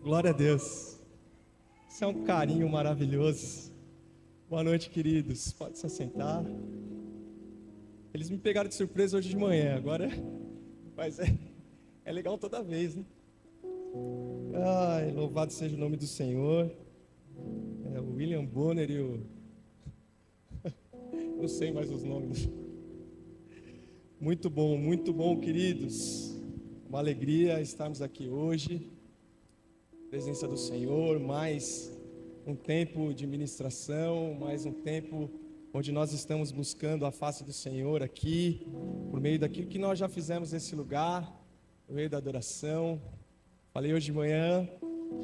Glória a Deus. Isso é um carinho maravilhoso. Boa noite, queridos. Pode se assentar. Eles me pegaram de surpresa hoje de manhã, agora... Mas é legal toda vez, né? Ai, louvado seja o nome do Senhor. O William Bonner e o... Não sei mais os nomes. Muito bom, queridos. Uma alegria estarmos aqui hoje. Presença do Senhor, mais um tempo de ministração, mais um tempo onde nós estamos buscando a face do Senhor aqui, por meio daquilo que nós já fizemos nesse lugar, por meio da adoração. Falei hoje de manhã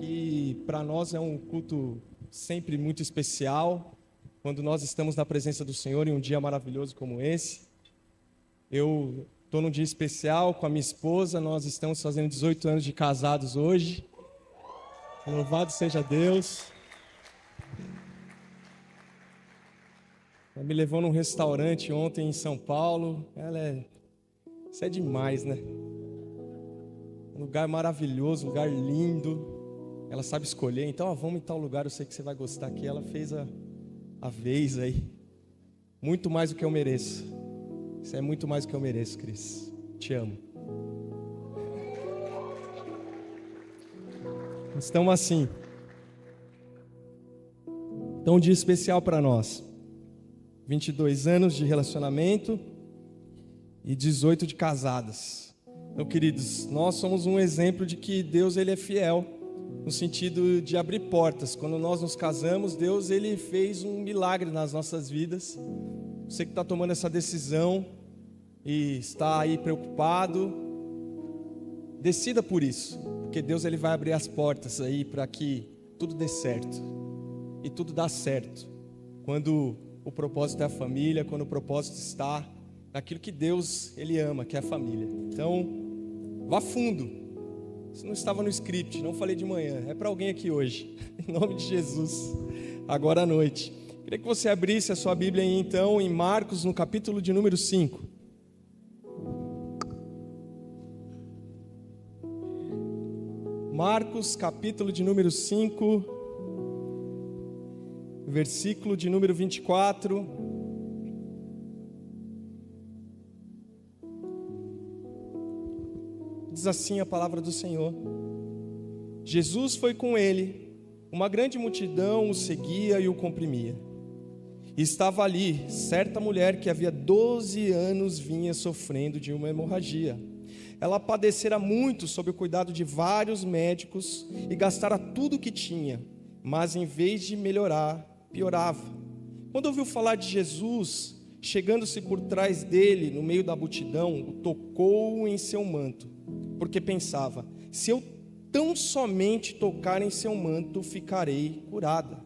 que para nós é um culto sempre muito especial, quando nós estamos na presença do Senhor em um dia maravilhoso como esse. Eu estou num dia especial com a minha esposa, nós estamos fazendo 18 anos de casados hoje. Louvado seja Deus. Ela me levou num restaurante ontem em São Paulo. Isso é demais, né? Um lugar maravilhoso, um lugar lindo. Ela sabe escolher. Então, vamos em tal lugar, eu sei que você vai gostar aqui. Ela fez a vez aí. Muito mais do que eu mereço. Isso é muito mais do que eu mereço, Cris. Te amo. Estamos assim. Então, um dia especial para nós. 22 anos de relacionamento e 18 de casadas. Então, queridos, nós somos um exemplo de que Deus ele é fiel no sentido de abrir portas. Quando nós nos casamos, Deus ele fez um milagre nas nossas vidas. Você que está tomando essa decisão e está aí preocupado, decida por isso, porque Deus ele vai abrir as portas aí para que tudo dê certo. E tudo dá certo quando o propósito é a família, quando o propósito está naquilo que Deus ele ama, que é a família. Então, vá fundo. Isso não estava no script, não falei de manhã, é para alguém aqui hoje. Em nome de Jesus, agora à noite. Queria que você abrisse a sua Bíblia aí, então, em Marcos, no capítulo de número 5. Marcos, capítulo de número 5, versículo de número 24. Diz assim a palavra do Senhor: Jesus foi com ele, uma grande multidão o seguia e o comprimia. E estava ali certa mulher que havia 12 anos vinha sofrendo de uma hemorragia. Ela padecera muito sob o cuidado de vários médicos e gastara tudo o que tinha, mas em vez de melhorar, piorava. Quando ouviu falar de Jesus, chegando-se por trás dele, no meio da multidão, tocou em seu manto, porque pensava: se eu tão somente tocar em seu manto, ficarei curada.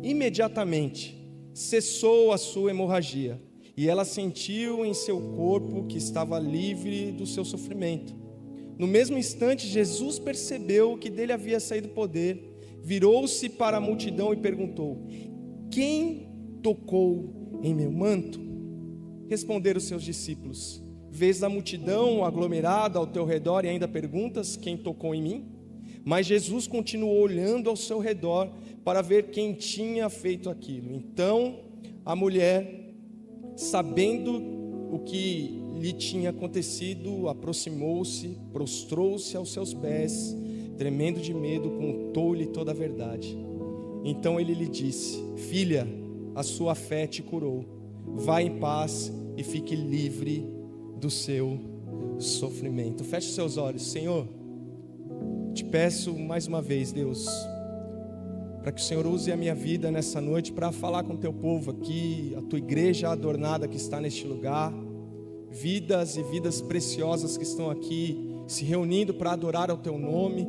Imediatamente cessou a sua hemorragia, e ela sentiu em seu corpo que estava livre do seu sofrimento. No mesmo instante, Jesus percebeu que dele havia saído poder, virou-se para a multidão e perguntou: quem tocou em meu manto? Responderam os seus discípulos: vês a multidão aglomerada ao teu redor e ainda perguntas: quem tocou em mim? Mas Jesus continuou olhando ao seu redor para ver quem tinha feito aquilo. Então a mulher, sabendo o que lhe tinha acontecido, aproximou-se, prostrou-se aos seus pés, tremendo de medo, contou-lhe toda a verdade. Então ele lhe disse: filha, a sua fé te curou. Vá em paz e fique livre do seu sofrimento. Feche seus olhos. Senhor, te peço mais uma vez, Deus, para que o Senhor use a minha vida nessa noite para falar com o teu povo aqui, a tua igreja adornada que está neste lugar, vidas e vidas preciosas que estão aqui se reunindo para adorar ao teu nome.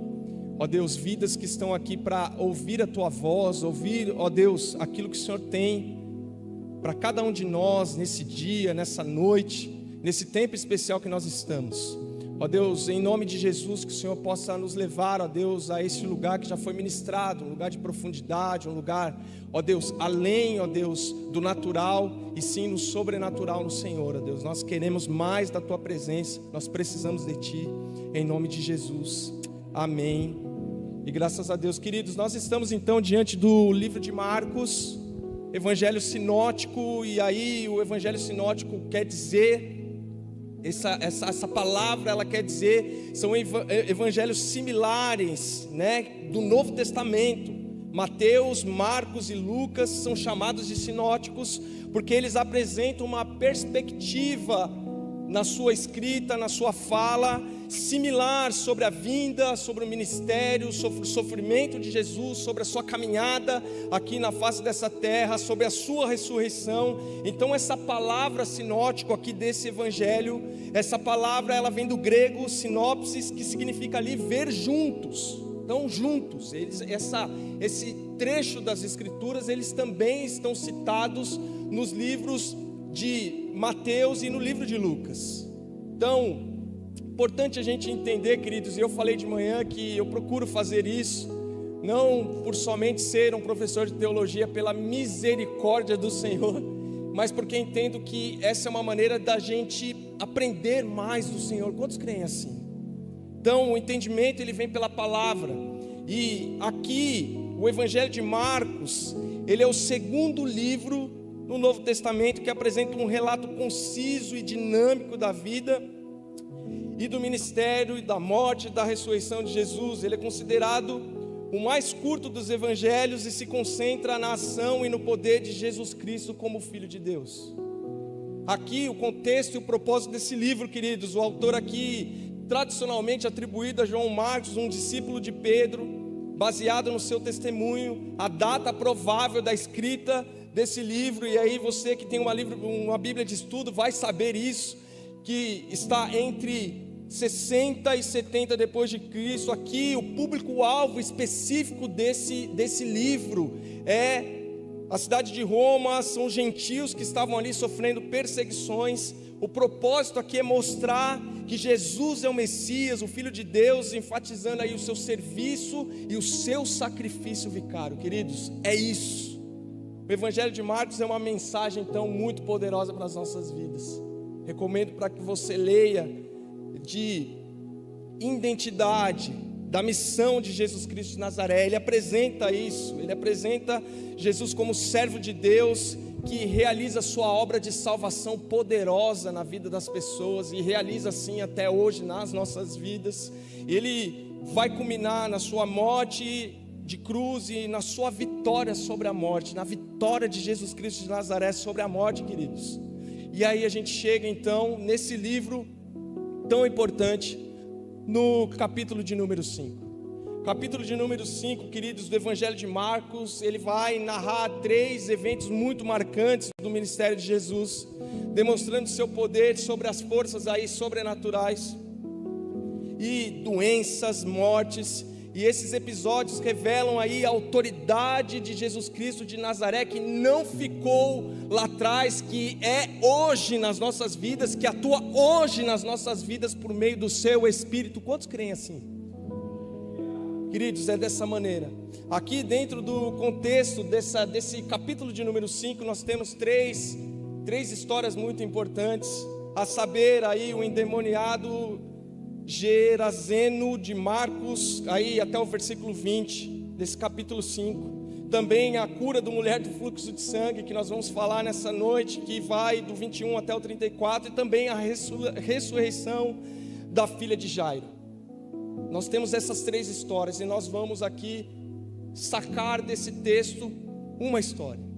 Ó Deus, vidas que estão aqui para ouvir a tua voz, ouvir, ó Deus, aquilo que o Senhor tem para cada um de nós nesse dia, nessa noite, nesse tempo especial que nós estamos. Ó Deus, em nome de Jesus, que o Senhor possa nos levar, ó Deus, a esse lugar que já foi ministrado, um lugar de profundidade, um lugar, ó Deus, além, ó Deus, do natural e sim no sobrenatural no Senhor, ó Deus. Nós queremos mais da tua presença, nós precisamos de ti, em nome de Jesus. Amém E graças a Deus, queridos, nós estamos então diante do livro de Marcos, Evangelho sinótico. E aí o Evangelho sinótico quer dizer, essa palavra ela quer dizer, são evangelhos similares, né, do Novo Testamento. Mateus, Marcos e Lucas são chamados de sinóticos porque eles apresentam uma perspectiva na sua escrita, na sua fala, similar sobre a vinda, sobre o ministério, sobre o sofrimento de Jesus, sobre a sua caminhada aqui na face dessa terra, sobre a sua ressurreição. Então essa palavra sinótico aqui desse evangelho, essa palavra ela vem do grego sinopsis, que significa ali ver juntos. Então juntos, esse trecho das escrituras, eles também estão citados nos livros de Mateus e no livro de Lucas. Então, importante a gente entender, queridos, e eu falei de manhã que eu procuro fazer isso, não por somente ser um professor de teologia, pela misericórdia do Senhor, mas porque entendo que essa é uma maneira da gente aprender mais do Senhor. Quantos creem assim? Então, o entendimento ele vem pela palavra. E aqui, o Evangelho de Marcos, ele é o segundo livro no Novo Testamento que apresenta um relato conciso e dinâmico da vida e do ministério e da morte e da ressurreição de Jesus. Ele é considerado o mais curto dos evangelhos e se concentra na ação e no poder de Jesus Cristo como Filho de Deus. Aqui o contexto e o propósito desse livro, queridos, o autor aqui tradicionalmente atribuído a João Marcos, um discípulo de Pedro, baseado no seu testemunho, a data provável da escrita desse livro. E aí você que tem uma Bíblia de estudo vai saber isso, que está entre 60 e 70 depois de Cristo. Aqui o público-alvo específico desse livro é a cidade de Roma, são gentios que estavam ali sofrendo perseguições. O propósito aqui é mostrar que Jesus é o Messias, o Filho de Deus, enfatizando aí o seu serviço e o seu sacrifício vicário. Queridos, é isso. O Evangelho de Marcos é uma mensagem então muito poderosa para as nossas vidas. Recomendo para que você leia de identidade, da missão de Jesus Cristo de Nazaré. Ele apresenta isso, ele apresenta Jesus como servo de Deus, que realiza sua obra de salvação poderosa na vida das pessoas, e realiza assim até hoje nas nossas vidas. Ele vai culminar na sua morte de cruz e na sua vitória sobre a morte, na vitória de Jesus Cristo de Nazaré sobre a morte, queridos. E aí a gente chega então nesse livro tão importante, no capítulo de número 5. Capítulo de número 5, queridos, do Evangelho de Marcos, ele vai narrar 3 eventos muito marcantes do ministério de Jesus, demonstrando seu poder sobre as forças aí sobrenaturais e doenças, mortes. E esses episódios revelam aí a autoridade de Jesus Cristo de Nazaré, que não ficou lá atrás, que é hoje nas nossas vidas, que atua hoje nas nossas vidas por meio do seu Espírito. Quantos creem assim? Queridos, é dessa maneira. Aqui dentro do contexto desse capítulo de número 5, nós temos três histórias muito importantes, a saber aí o endemoniado Gerazeno de Marcos, aí até o versículo 20 desse capítulo 5. Também a cura da mulher do fluxo de sangue, que nós vamos falar nessa noite, que vai do 21 até o 34, e também a ressurreição da filha de Jairo. Nós temos essas 3 histórias, e nós vamos aqui sacar desse texto uma história.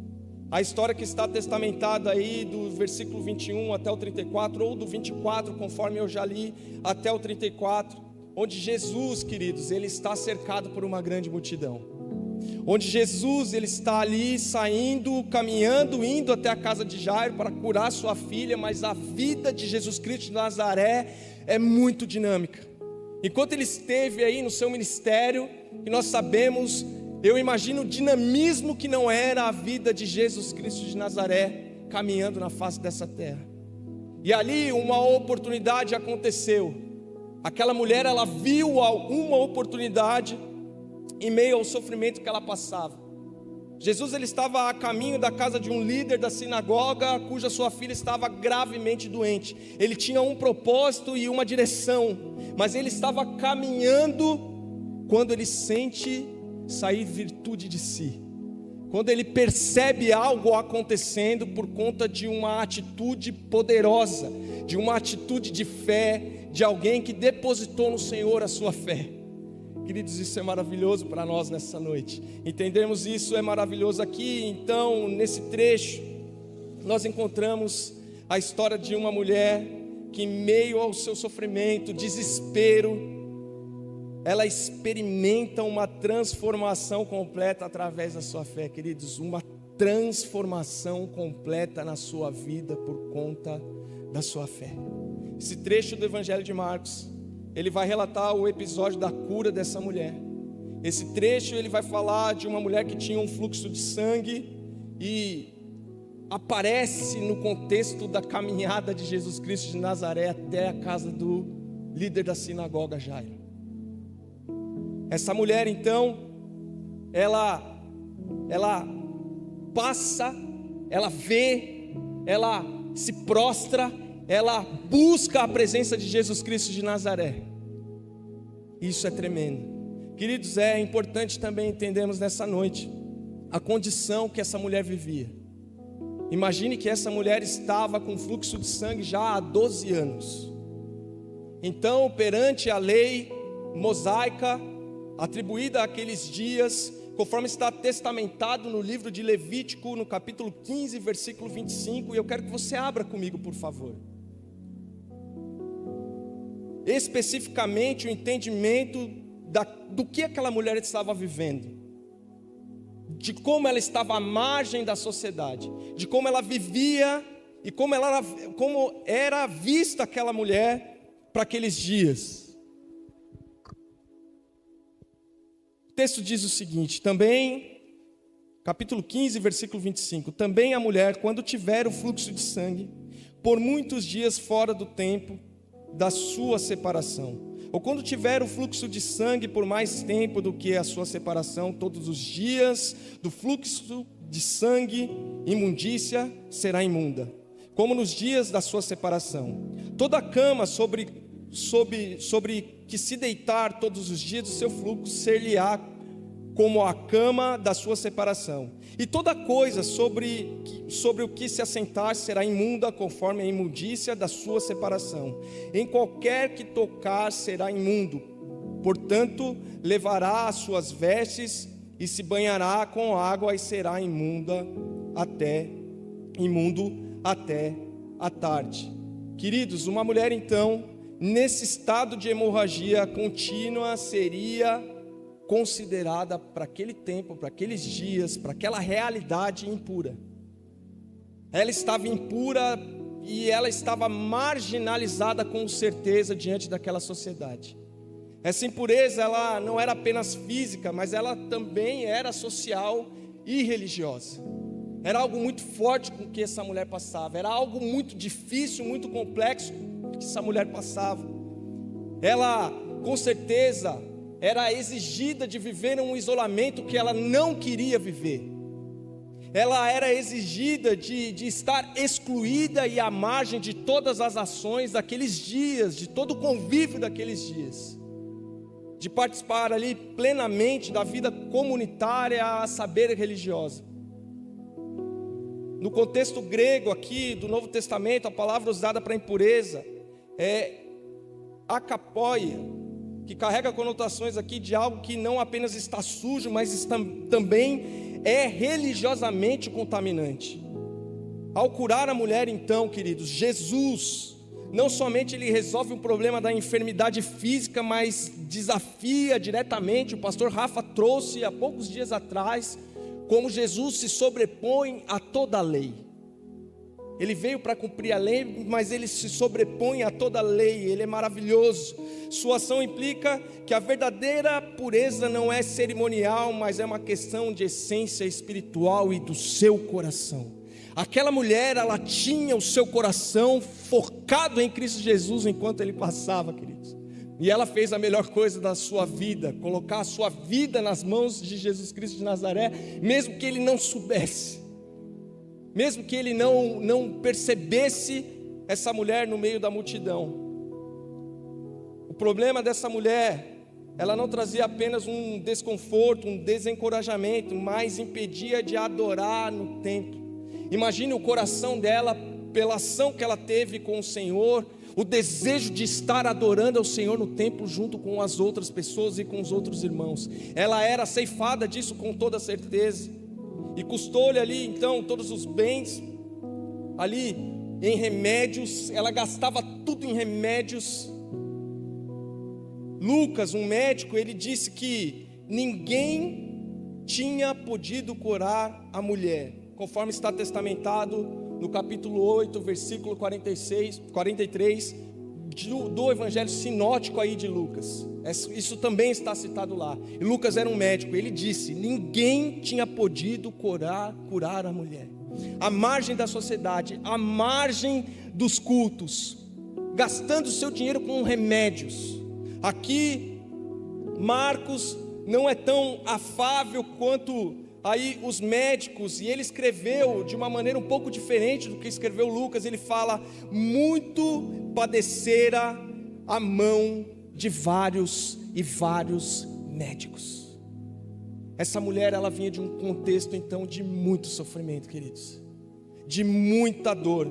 A história que está testamentada aí do versículo 21 até o 34, ou do 24, conforme eu já li, até o 34, onde Jesus, queridos, ele está cercado por uma grande multidão. Onde Jesus, ele está ali saindo, caminhando, indo até a casa de Jairo para curar sua filha, mas a vida de Jesus Cristo de Nazaré é muito dinâmica. Enquanto ele esteve aí no seu ministério, que nós sabemos, eu imagino o dinamismo que não era a vida de Jesus Cristo de Nazaré caminhando na face dessa terra. E ali uma oportunidade aconteceu. Aquela mulher, ela viu alguma oportunidade em meio ao sofrimento que ela passava. Jesus, ele estava a caminho da casa de um líder da sinagoga, cuja sua filha estava gravemente doente. Ele tinha um propósito e uma direção, mas ele estava caminhando quando ele sente sair virtude de si, quando ele percebe algo acontecendo por conta de uma atitude poderosa, de uma atitude de fé, de alguém que depositou no Senhor a sua fé. Queridos, isso é maravilhoso para nós nessa noite. Entendermos isso é maravilhoso aqui. Então, nesse trecho, nós encontramos a história de uma mulher que, em meio ao seu sofrimento, desespero, ela experimenta uma transformação completa através da sua fé, queridos, uma transformação completa na sua vida por conta da sua fé. Esse trecho do Evangelho de Marcos, ele vai relatar o episódio da cura dessa mulher. Esse trecho ele vai falar de uma mulher que tinha um fluxo de sangue e aparece no contexto da caminhada de Jesus Cristo de Nazaré até a casa do líder da sinagoga, Jairo. Essa mulher então, ela passa, ela vê, ela se prostra, ela busca a presença de Jesus Cristo de Nazaré. Isso é tremendo. Queridos, é importante também entendermos nessa noite a condição que essa mulher vivia. Imagine que essa mulher estava com fluxo de sangue já há 12 anos. Então, perante a lei mosaica atribuída àqueles dias, conforme está testamentado no livro de Levítico, no capítulo 15, versículo 25, e eu quero que você abra comigo, por favor. Especificamente o entendimento do que aquela mulher estava vivendo, de como ela estava à margem da sociedade, de como ela vivia e como era vista aquela mulher para aqueles dias. O texto diz o seguinte, também, capítulo 15, versículo 25, também a mulher, quando tiver o fluxo de sangue, por muitos dias fora do tempo da sua separação, ou quando tiver o fluxo de sangue por mais tempo do que a sua separação, todos os dias do fluxo de sangue, imundícia será imunda, como nos dias da sua separação. Toda cama sobre que se deitar todos os dias do seu fluxo, ser-lhe-á como a cama da sua separação. E toda coisa sobre o que se assentar será imunda, conforme a imundícia da sua separação. Em qualquer que tocar será imundo. Portanto, levará as suas vestes e se banhará com água e será imundo até a tarde. Queridos, uma mulher então, nesse estado de hemorragia contínua, seria considerada para aquele tempo, para aqueles dias, para aquela realidade impura. Ela estava impura e ela estava marginalizada com certeza diante daquela sociedade. Essa impureza, ela não era apenas física, mas ela também era social e religiosa. Era algo muito forte com que essa mulher passava, era algo muito difícil, muito complexo que essa mulher passava. Ela, com certeza, era exigida de viver um isolamento que ela não queria viver. Ela era exigida de estar excluída e à margem de todas as ações daqueles dias, de todo o convívio daqueles dias, de participar ali plenamente da vida comunitária, a saber, religiosa. No contexto grego aqui do Novo Testamento, a palavra usada para impureza é akapoia, que carrega conotações aqui de algo que não apenas está sujo, mas também é religiosamente contaminante. Ao curar a mulher então, queridos, Jesus, não somente ele resolve o problema da enfermidade física, mas desafia diretamente, o pastor Rafa trouxe há poucos dias atrás, como Jesus se sobrepõe a toda a lei. Ele veio para cumprir a lei, mas ele se sobrepõe a toda a lei, ele é maravilhoso. Sua ação implica que a verdadeira pureza não é cerimonial, mas é uma questão de essência espiritual e do seu coração. Aquela mulher, ela tinha o seu coração focado em Cristo Jesus enquanto ele passava, queridos. E ela fez a melhor coisa da sua vida, colocar a sua vida nas mãos de Jesus Cristo de Nazaré, mesmo que ele não soubesse. Mesmo que ele não percebesse essa mulher no meio da multidão. O problema dessa mulher ela não trazia apenas um desconforto, um desencorajamento, mas impedia de adorar no templo. Imagine o coração dela, pela ação que ela teve com o Senhor, o desejo de estar adorando ao Senhor no templo junto com as outras pessoas e com os outros irmãos. Ela era ceifada disso com toda certeza, e custou-lhe ali então todos os bens, ali em remédios, ela gastava tudo em remédios. Lucas, um médico, ele disse que ninguém tinha podido curar a mulher, conforme está testamentado no capítulo 8, versículo 43 do Evangelho sinótico aí de Lucas. Isso também está citado lá. E Lucas era um médico, ele disse: ninguém tinha podido curar a mulher. À margem da sociedade, à margem dos cultos, gastando seu dinheiro com remédios. Aqui, Marcos não é tão afável quanto aí os médicos, e ele escreveu de uma maneira um pouco diferente do que escreveu Lucas. Ele fala: muito padecera a mão de vários médicos. Essa mulher, ela vinha de um contexto então de muito sofrimento, queridos, de muita dor.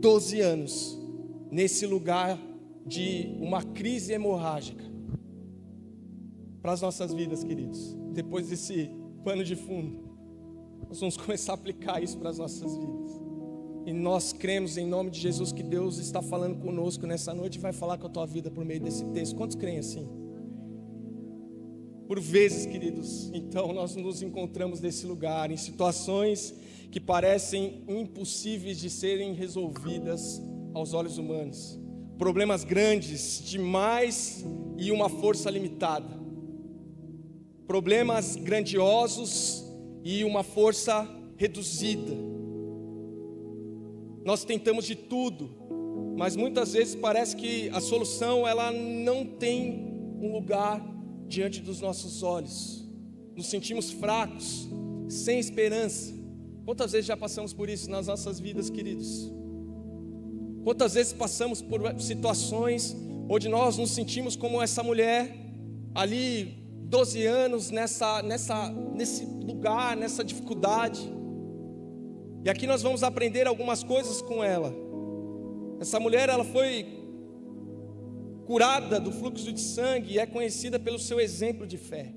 12 anos nesse lugar de uma crise hemorrágica. Para as nossas vidas, queridos, depois desse pano de fundo, nós vamos começar a aplicar isso para as nossas vidas. E nós cremos em nome de Jesus que Deus está falando conosco nessa noite e vai falar com a tua vida por meio desse texto. Quantos creem assim? Por vezes, queridos, então nós nos encontramos nesse lugar, em situações que parecem impossíveis de serem resolvidas aos olhos humanos. Problemas grandes demais e uma força limitada. Problemas grandiosos e uma força reduzida. Nós tentamos de tudo, mas muitas vezes parece que a solução ela não tem um lugar diante dos nossos olhos. Nos sentimos fracos, sem esperança. Quantas vezes já passamos por isso nas nossas vidas, queridos? Quantas vezes passamos por situações onde nós nos sentimos como essa mulher ali, 12 anos nesse lugar, nessa dificuldade. E aqui nós vamos aprender algumas coisas com ela. Essa mulher, ela foi curada do fluxo de sangue e é conhecida pelo seu exemplo de fé.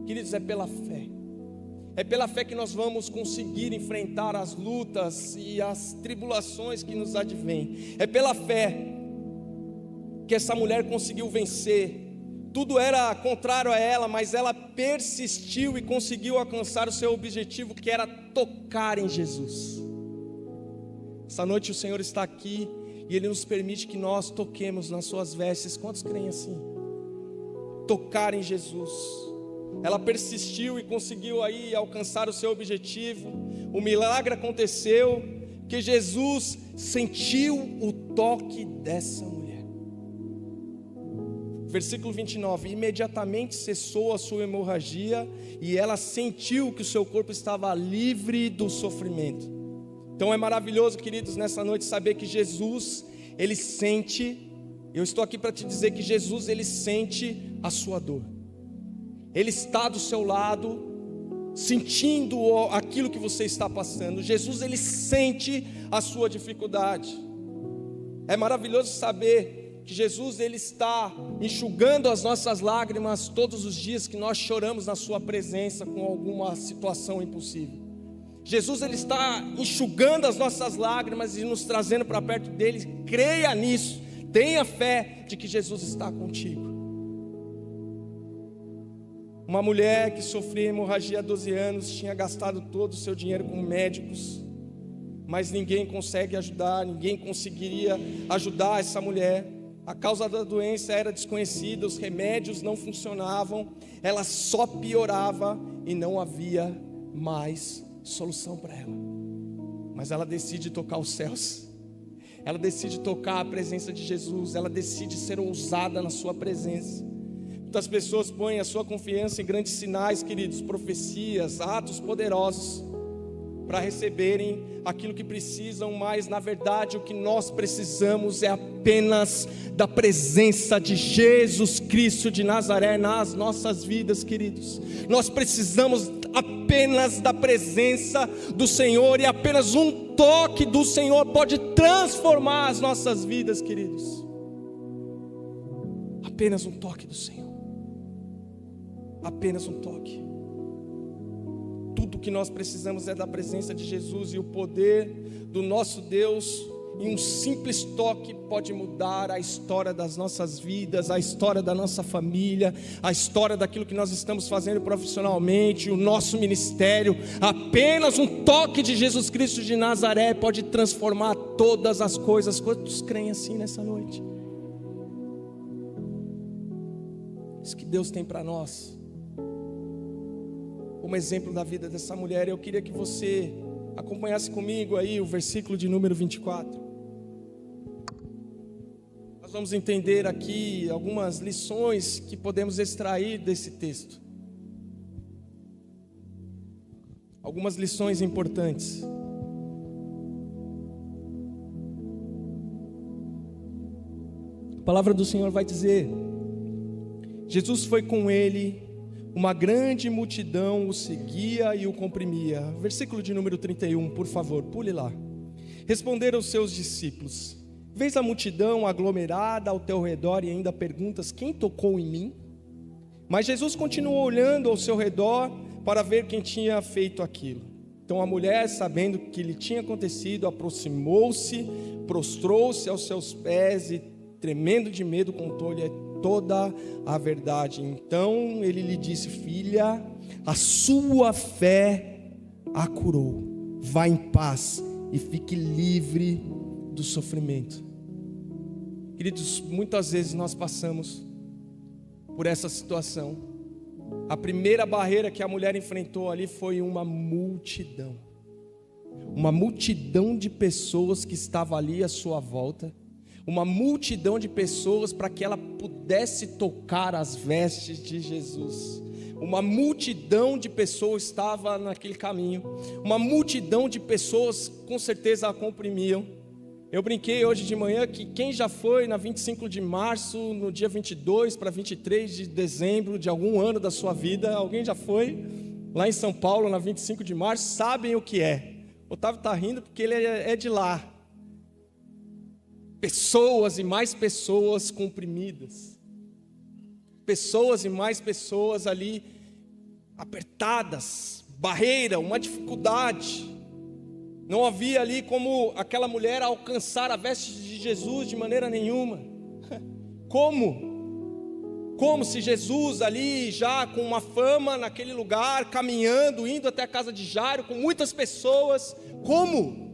Queridos, é pela fé. É pela fé que nós vamos conseguir enfrentar as lutas e as tribulações que nos advêm. É pela fé que essa mulher conseguiu vencer. Tudo era contrário a ela, mas ela persistiu e conseguiu alcançar o seu objetivo, que era tocar em Jesus. Essa noite o Senhor está aqui e Ele nos permite que nós toquemos nas suas vestes. Quantos creem assim? Tocar em Jesus. Ela persistiu e conseguiu aí alcançar o seu objetivo. O milagre aconteceu, que Jesus sentiu o toque dessa mulher. Versículo 29, imediatamente cessou a sua hemorragia e ela sentiu que o seu corpo estava livre do sofrimento. Então é maravilhoso, queridos, nessa noite saber que Jesus, Ele sente, eu estou aqui para te dizer que Jesus, Ele sente a sua dor. Ele está do seu lado, sentindo aquilo que você está passando. Jesus, Ele sente a sua dificuldade. É maravilhoso saber que Jesus, Ele está enxugando as nossas lágrimas todos os dias que nós choramos na sua presença com alguma situação impossível. Jesus, Ele está enxugando as nossas lágrimas e nos trazendo para perto dEle. Creia nisso, tenha fé de que Jesus está contigo. Uma mulher que sofria hemorragia há 12 anos, tinha gastado todo o seu dinheiro com médicos, mas ninguém consegue ajudar, ninguém conseguiria ajudar essa mulher. A causa da doença era desconhecida, os remédios não funcionavam, ela só piorava e não havia mais solução para ela. Mas ela decide tocar os céus, ela decide tocar a presença de Jesus, ela decide ser ousada na sua presença. Muitas pessoas põem a sua confiança em grandes sinais, queridos, profecias, atos poderosos. para receberem aquilo que precisam, mas na verdade o que nós precisamos é apenas da presença de Jesus Cristo de Nazaré nas nossas vidas, queridos. Nós precisamos apenas da presença do Senhor, e apenas um toque do Senhor pode transformar as nossas vidas, queridos. Apenas um toque do Senhor, apenas um toque. Tudo que nós precisamos é da presença de Jesus, e o poder do nosso Deus, em um simples toque, pode mudar a história das nossas vidas, a história da nossa família, a história daquilo que nós estamos fazendo profissionalmente, o nosso ministério. Apenas um toque de Jesus Cristo de Nazaré pode transformar todas as coisas. Quantos creem assim nessa noite? Isso que Deus tem para nós. Como exemplo da vida dessa mulher, eu queria que você acompanhasse comigo aí o versículo de número 24. Nós vamos entender aqui algumas lições que podemos extrair desse texto. Algumas lições importantes. A palavra do Senhor vai dizer: Jesus foi com ele, uma grande multidão o seguia e o comprimia. Versículo de número 31, por favor, pule lá. Responderam os seus discípulos: vês a multidão aglomerada ao teu redor e ainda perguntas: quem tocou em mim? Mas Jesus continuou olhando ao seu redor para ver quem tinha feito aquilo. Então a mulher, sabendo o que lhe tinha acontecido, aproximou-se, prostrou-se aos seus pés e, tremendo de medo, contou-lhe toda a verdade. Então ele lhe disse: filha, a sua fé a curou. Vá em paz e fique livre do sofrimento. Queridos, muitas vezes nós passamos por essa situação. A primeira barreira que a mulher enfrentou ali foi uma multidão. Uma multidão de pessoas que estava ali à sua volta. Uma multidão de pessoas para que ela pudesse tocar as vestes de Jesus. Uma multidão de pessoas estava naquele caminho. Uma multidão de pessoas com certeza a comprimiam. Eu brinquei hoje de manhã que quem já foi na 25 de março, no dia 22 para 23 de dezembro de algum ano da sua vida, alguém já foi lá em São Paulo na 25 de março, sabem o que é. O Otávio está rindo porque ele é de lá. Pessoas e mais pessoas comprimidas, pessoas e mais pessoas ali apertadas, barreira, uma dificuldade. Não havia ali como aquela mulher alcançar a veste de Jesus de maneira nenhuma. Como se Jesus ali já com uma fama naquele lugar, caminhando, indo até a casa de Jairo com muitas pessoas, como?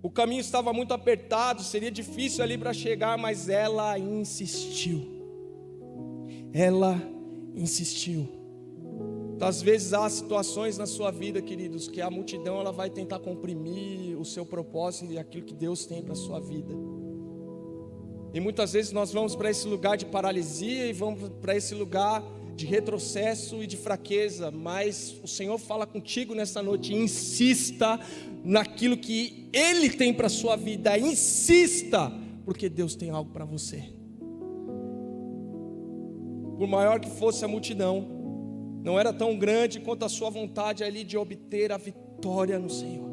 O caminho estava muito apertado, seria difícil ali para chegar, mas ela insistiu. Ela insistiu. Às vezes há situações na sua vida, queridos, que a multidão ela vai tentar comprimir o seu propósito e aquilo que Deus tem para a sua vida. E muitas vezes nós vamos para esse lugar de paralisia e vamos para esse lugar de retrocesso e de fraqueza, mas o Senhor fala contigo nessa noite: insista naquilo que Ele tem para a sua vida, insista, porque Deus tem algo para você. Por maior que fosse a multidão, não era tão grande quanto a sua vontade ali de obter a vitória no Senhor.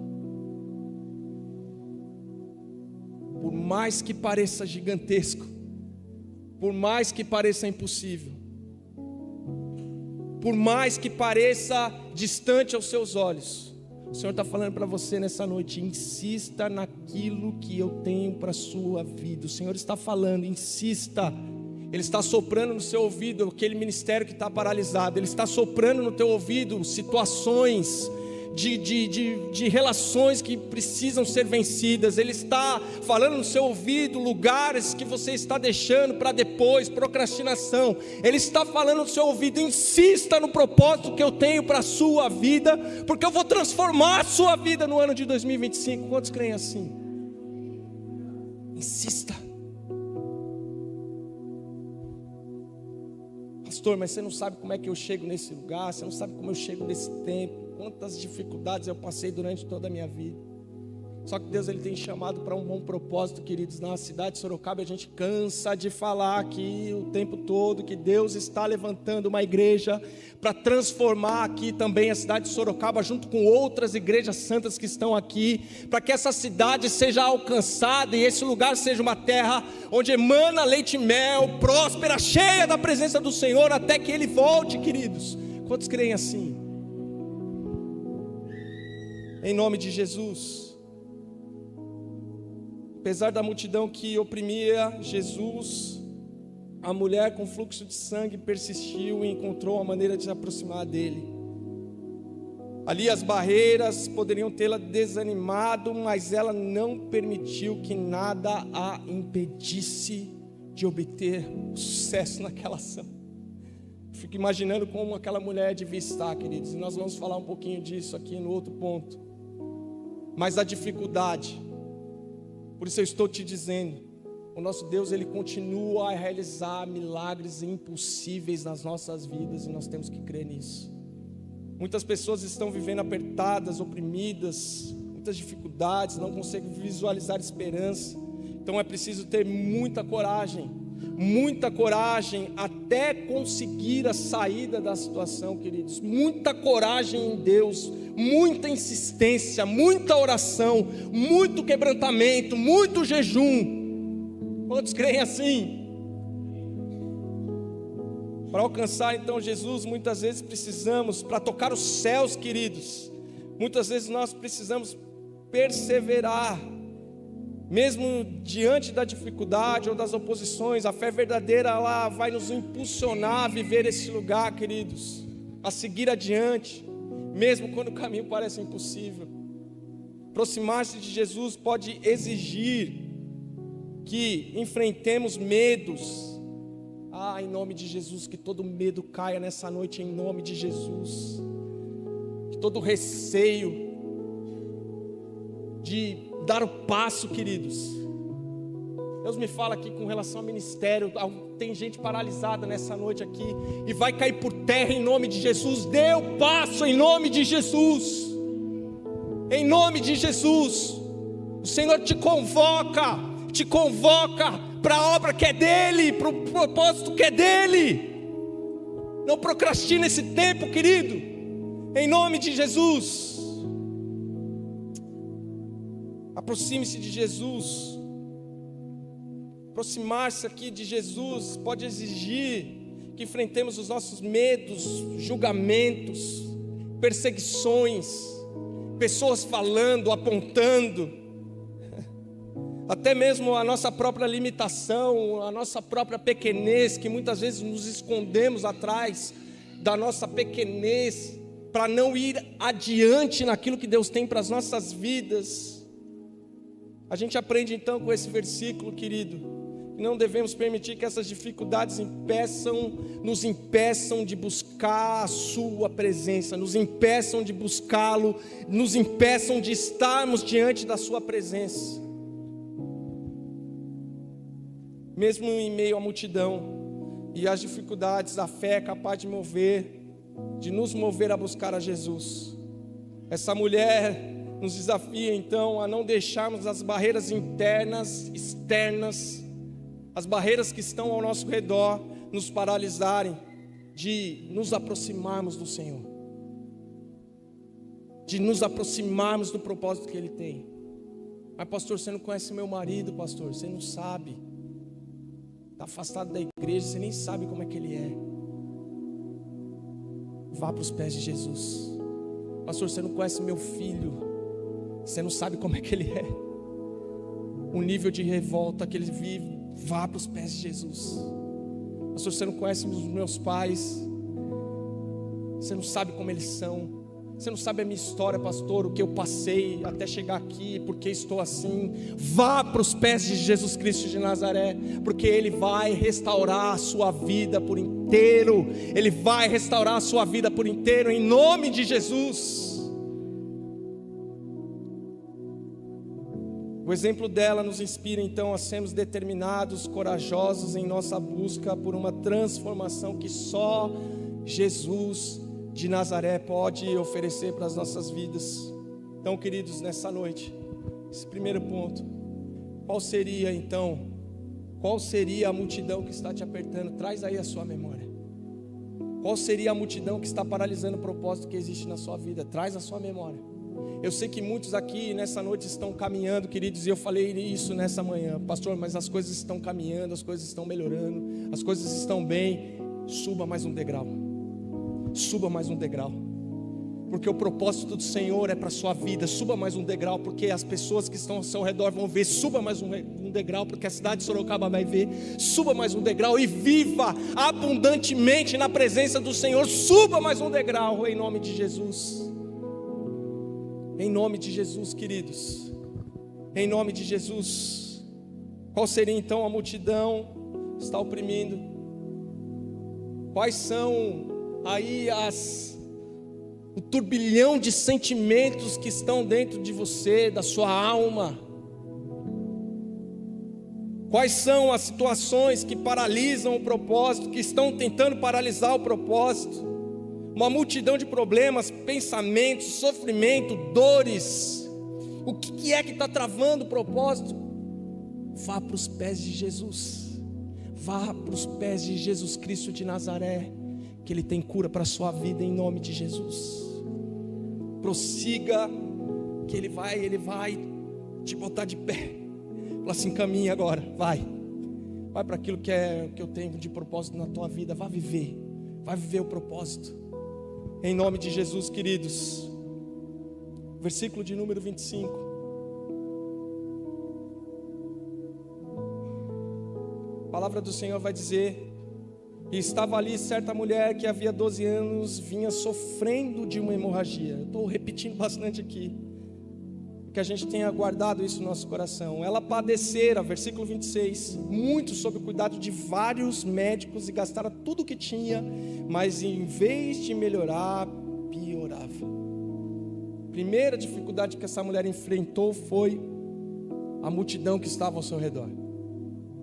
Por mais que pareça gigantesco, por mais que pareça impossível, por mais que pareça distante aos seus olhos, o Senhor está falando para você nessa noite: insista naquilo que eu tenho para a sua vida. O Senhor está falando, insista. Ele está soprando no seu ouvido aquele ministério que está paralisado. Ele está soprando no teu ouvido situações de relações que precisam ser vencidas. Ele está falando no seu ouvido lugares que você está deixando para depois, procrastinação. Ele está falando no seu ouvido: insista no propósito que eu tenho para a sua vida, porque eu vou transformar a sua vida no ano de 2025. Quantos creem assim? Insista. Pastor, mas você não sabe como é que eu chego nesse lugar, você não sabe como eu chego nesse tempo. quantas dificuldades eu passei durante toda a minha vida. Só que Deus, Ele tem chamado para um bom propósito, queridos. Na cidade de Sorocaba a gente cansa de falar aqui o tempo todo que Deus está levantando uma igreja para transformar aqui também a cidade de Sorocaba, junto com outras igrejas santas que estão aqui, para que essa cidade seja alcançada e esse lugar seja uma terra onde emana leite e mel, próspera, cheia da presença do Senhor, até que Ele volte, queridos. Quantos creem assim? Em nome de Jesus. Apesar da multidão que oprimia Jesus, a mulher com fluxo de sangue persistiu e encontrou uma maneira de se aproximar dele. Ali as barreiras poderiam tê-la desanimado, mas ela não permitiu que nada a impedisse de obter sucesso naquela ação. Fico imaginando como aquela mulher devia estar, queridos, e nós vamos falar um pouquinho disso aqui no outro ponto. Mas a dificuldade, por isso eu estou te dizendo, o nosso Deus, Ele continua a realizar milagres impossíveis nas nossas vidas, e nós temos que crer nisso. Muitas pessoas estão vivendo apertadas, oprimidas, muitas dificuldades, não conseguem visualizar esperança. Então é preciso ter muita coragem até conseguir a saída da situação, queridos. Muita coragem em Deus, muita insistência, muita oração, muito quebrantamento, muito jejum. Quantos creem assim? Para alcançar então Jesus, muitas vezes precisamos, para tocar os céus, queridos, muitas vezes nós precisamos perseverar. Mesmo diante da dificuldade ou das oposições, a fé verdadeira, ela vai nos impulsionar a viver esse lugar, queridos, a seguir adiante, mesmo quando o caminho parece impossível. Aproximar-se de Jesus pode exigir que enfrentemos medos. Em nome de Jesus, que todo medo caia nessa noite, em nome de Jesus. Que todo receio de dar o passo, queridos. Deus me fala aqui com relação ao ministério. Tem gente paralisada nessa noite aqui e vai cair por terra em nome de Jesus. Dê o passo em nome de Jesus. Em nome de Jesus. O Senhor te convoca para a obra que é dele, para o propósito que é dele. Não procrastine esse tempo, querido. Em nome de Jesus. Aproxime-se de Jesus. Aproximar-se aqui de Jesus pode exigir que enfrentemos os nossos medos, julgamentos, perseguições, pessoas falando, apontando, até mesmo a nossa própria limitação, a nossa própria pequenez, que muitas vezes nos escondemos atrás da nossa pequenez, para não ir adiante naquilo que Deus tem para as nossas vidas. A gente aprende então com esse versículo, querido, que não devemos permitir que essas dificuldades nos impeçam de buscar a sua presença, nos impeçam de buscá-lo, nos impeçam de estarmos diante da sua presença. Mesmo em meio à multidão e às dificuldades, a fé é capaz de nos mover a buscar a Jesus. Essa mulher nos desafia então a não deixarmos as barreiras internas, externas, as barreiras que estão ao nosso redor nos paralisarem de nos aproximarmos do Senhor, de nos aproximarmos do propósito que Ele tem. Mas pastor, você não conhece meu marido, pastor, você não sabe, está afastado da igreja, você nem sabe como é que ele é. Vá para os pés de Jesus. Pastor, você não conhece meu filho, você não sabe como é que ele é, o nível de revolta que ele vive. Vá para os pés de Jesus. Pastor, você não conhece os meus pais, você não sabe como eles são, você não sabe a minha história, pastor, o que eu passei até chegar aqui, porque estou assim. Vá para os pés de Jesus Cristo de Nazaré, porque Ele vai restaurar a sua vida por inteiro. Ele vai restaurar a sua vida por inteiro, em nome de Jesus. O exemplo dela nos inspira então a sermos determinados, corajosos em nossa busca por uma transformação que só Jesus de Nazaré pode oferecer para as nossas vidas. Então, queridos, nessa noite, esse primeiro ponto, qual seria a multidão que está te apertando? Traz aí a sua memória. Qual seria a multidão que está paralisando o propósito que existe na sua vida? Traz a sua memória. Eu sei que muitos aqui nessa noite estão caminhando, queridos, e eu falei isso nessa manhã, pastor, mas as coisas estão caminhando, as coisas estão melhorando, as coisas estão bem. Suba mais um degrau. Suba mais um degrau. Porque o propósito do Senhor é para a sua vida. Suba mais um degrau, porque as pessoas que estão ao seu redor vão ver. Suba mais um degrau, porque a cidade de Sorocaba vai ver. Suba mais um degrau e viva abundantemente na presença do Senhor. Suba mais um degrau, em nome de Jesus. Em nome de Jesus, queridos. Em nome de Jesus. Qual seria então a multidão que está oprimindo? Quais são aí o turbilhão de sentimentos que estão dentro de você, da sua alma? Quais são as situações que paralisam o propósito, que estão tentando paralisar o propósito? Uma multidão de problemas, pensamentos, sofrimento, dores. O que é que está travando o propósito? Vá para os pés de Jesus. Vá para os pés de Jesus Cristo de Nazaré, que Ele tem cura para a sua vida em nome de Jesus. Prossiga, que Ele vai te botar de pé. Fala assim, caminha agora, vai para aquilo que eu tenho de propósito na tua vida. Vai viver o propósito. Em nome de Jesus, queridos. Versículo de número 25. A palavra do Senhor vai dizer: e estava ali certa mulher que havia 12 anos vinha sofrendo de uma hemorragia. Eu estou repetindo bastante aqui, que a gente tenha guardado isso no nosso coração. Ela padecera, versículo 26, muito sob o cuidado de vários médicos e gastara tudo o que tinha, mas em vez de melhorar, piorava. A primeira dificuldade que essa mulher enfrentou foi a multidão que estava ao seu redor.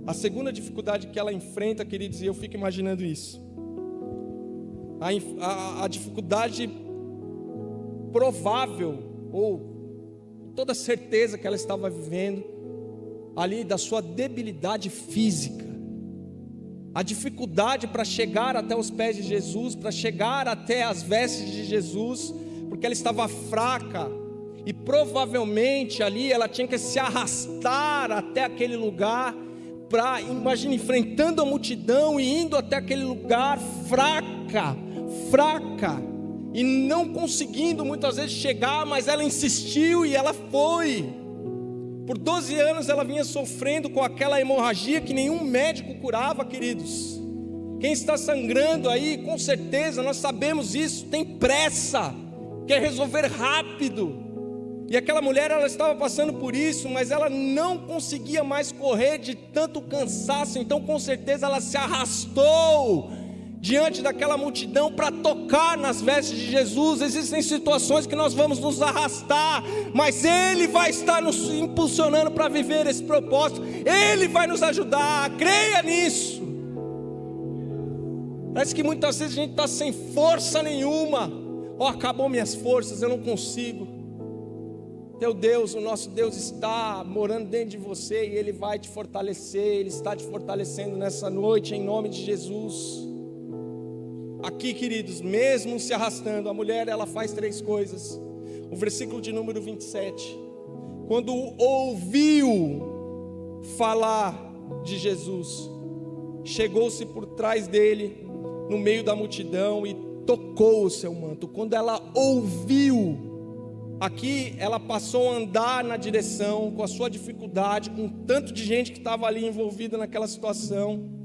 A segunda dificuldade que ela enfrenta, queridos, e eu fico imaginando isso, a dificuldade provável, ou toda certeza que ela estava vivendo ali, da sua debilidade física, a dificuldade para chegar até os pés de Jesus, para chegar até as vestes de Jesus, porque ela estava fraca, e provavelmente ali ela tinha que se arrastar até aquele lugar, imagina, enfrentando a multidão e indo até aquele lugar fraca, e não conseguindo muitas vezes chegar, mas ela insistiu e ela foi. Por 12 anos ela vinha sofrendo com aquela hemorragia que nenhum médico curava, queridos. Quem está sangrando aí, com certeza, nós sabemos isso, tem pressa, quer resolver rápido. E aquela mulher, ela estava passando por isso, mas ela não conseguia mais correr de tanto cansaço. Então com certeza ela se arrastou diante daquela multidão para tocar nas vestes de Jesus. Existem situações que nós vamos nos arrastar, mas Ele vai estar nos impulsionando para viver esse propósito. Ele vai nos ajudar, creia nisso. Parece que muitas vezes a gente está sem força nenhuma. Acabou minhas forças, eu não consigo. Teu Deus, o nosso Deus está morando dentro de você e Ele vai te fortalecer. Ele está te fortalecendo nessa noite em nome de Jesus. Aqui, queridos, mesmo se arrastando, a mulher, ela faz 3 coisas. O versículo de número 27, quando ouviu falar de Jesus, chegou-se por trás dele, no meio da multidão, e tocou o seu manto. Quando ela ouviu, aqui ela passou a andar na direção, com a sua dificuldade, com tanto de gente que estava ali envolvida naquela situação.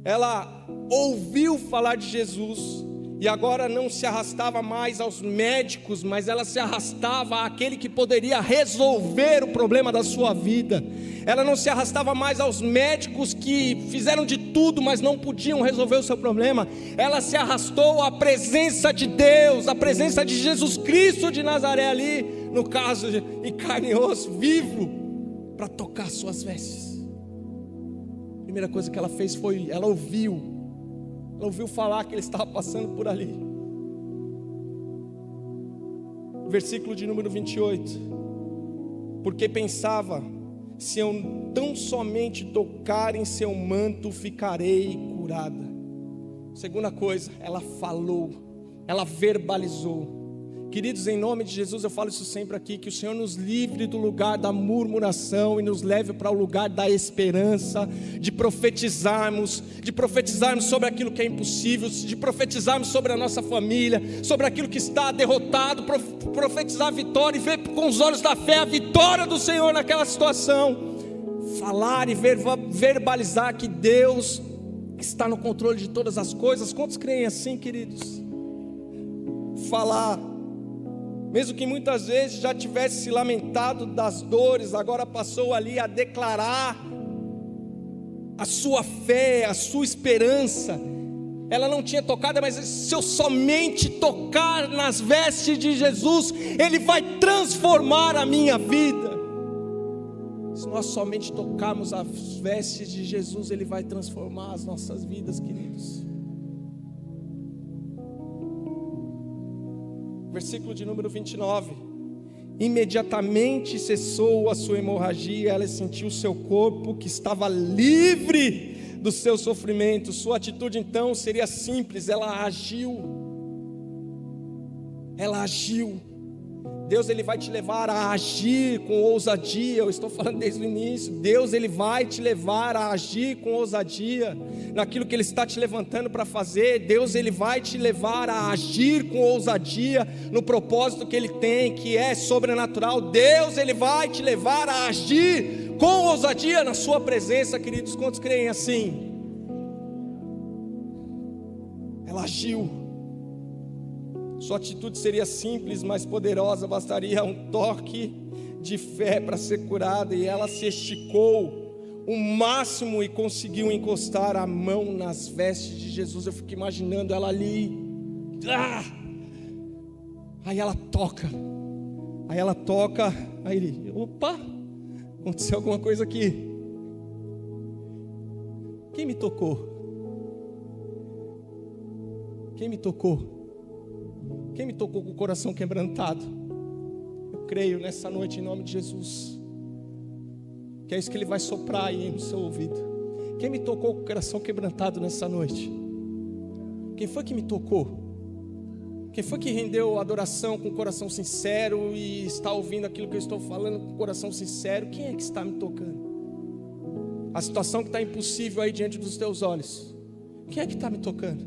Ela ouviu falar de Jesus, e agora não se arrastava mais aos médicos, mas ela se arrastava àquele que poderia resolver o problema da sua vida. Ela não se arrastava mais aos médicos que fizeram de tudo, mas não podiam resolver o seu problema. Ela se arrastou à presença de Deus, à presença de Jesus Cristo de Nazaré ali, no caso de carne e osso, vivo, para tocar suas vestes. A primeira coisa que ela fez foi, ela ouviu falar que ele estava passando por ali. Versículo de número 28. Porque pensava: se eu tão somente tocar em seu manto, ficarei curada. Segunda coisa, ela falou, ela verbalizou. Queridos, em nome de Jesus, eu falo isso sempre aqui, que o Senhor nos livre do lugar da murmuração e nos leve para o lugar da esperança, de profetizarmos sobre aquilo que é impossível, de profetizarmos sobre a nossa família, sobre aquilo que está derrotado, profetizar a vitória e ver com os olhos da fé a vitória do Senhor naquela situação. Falar e verbalizar que Deus está no controle de todas as coisas. Quantos creem assim, queridos? Falar, mesmo que muitas vezes já tivesse se lamentado das dores, agora passou ali a declarar a sua fé, a sua esperança. Ela não tinha tocado, mas se eu somente tocar nas vestes de Jesus, Ele vai transformar a minha vida. Se nós somente tocarmos as vestes de Jesus, Ele vai transformar as nossas vidas, queridos. Versículo de número 29. Imediatamente cessou a sua hemorragia, ela sentiu o seu corpo que estava livre do seu sofrimento. Sua atitude então seria simples, ela agiu. Deus, Ele vai te levar a agir com ousadia. Eu estou falando desde o início. Deus, Ele vai te levar a agir com ousadia naquilo que Ele está te levantando para fazer. Deus, Ele vai te levar a agir com ousadia no propósito que Ele tem, que é sobrenatural. Deus, Ele vai te levar a agir com ousadia na sua presença, queridos. Quantos creem assim? Ela agiu. Sua atitude seria simples, mas poderosa. Bastaria um toque de fé para ser curada. E ela se esticou o máximo e conseguiu encostar a mão nas vestes de Jesus. Eu fico imaginando ela ali. Aí ela toca. Aí ele, opa, aconteceu alguma coisa aqui. Quem me tocou? Quem me tocou com o coração quebrantado? Eu creio nessa noite, em nome de Jesus, que é isso que Ele vai soprar aí no seu ouvido. Quem me tocou com o coração quebrantado nessa noite? Quem foi que me tocou? Quem foi que rendeu adoração com o coração sincero e está ouvindo aquilo que eu estou falando com o coração sincero? Quem é que está me tocando? A situação que está impossível aí diante dos teus olhos, quem é que está me tocando?